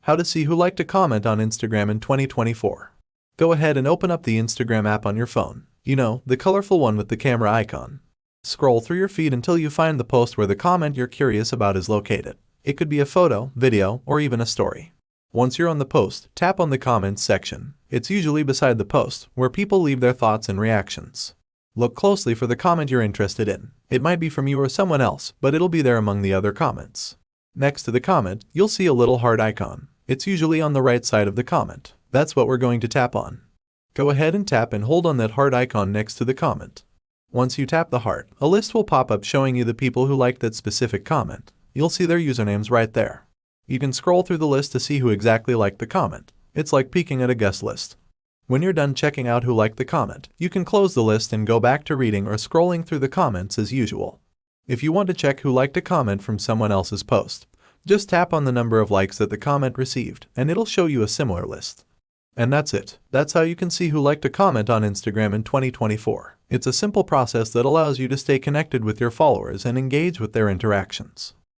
How to see who liked a comment on Instagram in 2024. Go ahead and open up the Instagram app on your phone. You know, the colorful one with the camera icon. Scroll through your feed until you find the post where the comment you're curious about is located. It could be a photo, video, or even a story. Once you're on the post, tap on the comments section. It's usually beside the post, where people leave their thoughts and reactions. Look closely for the comment you're interested in. It might be from you or someone else, but it'll be there among the other comments. Next to the comment, you'll see a little heart icon. It's usually on the right side of the comment. That's what we're going to tap on. Go ahead and tap and hold on that heart icon next to the comment. Once you tap the heart, a list will pop up showing you the people who liked that specific comment. You'll see their usernames right there. You can scroll through the list to see who exactly liked the comment. It's like peeking at a guest list. When you're done checking out who liked the comment, you can close the list and go back to reading or scrolling through the comments as usual. If you want to check who liked a comment from someone else's post, just tap on the number of likes that the comment received, and it'll show you a similar list. And that's it. That's how you can see who liked a comment on Instagram in 2024. It's a simple process that allows you to stay connected with your followers and engage with their interactions.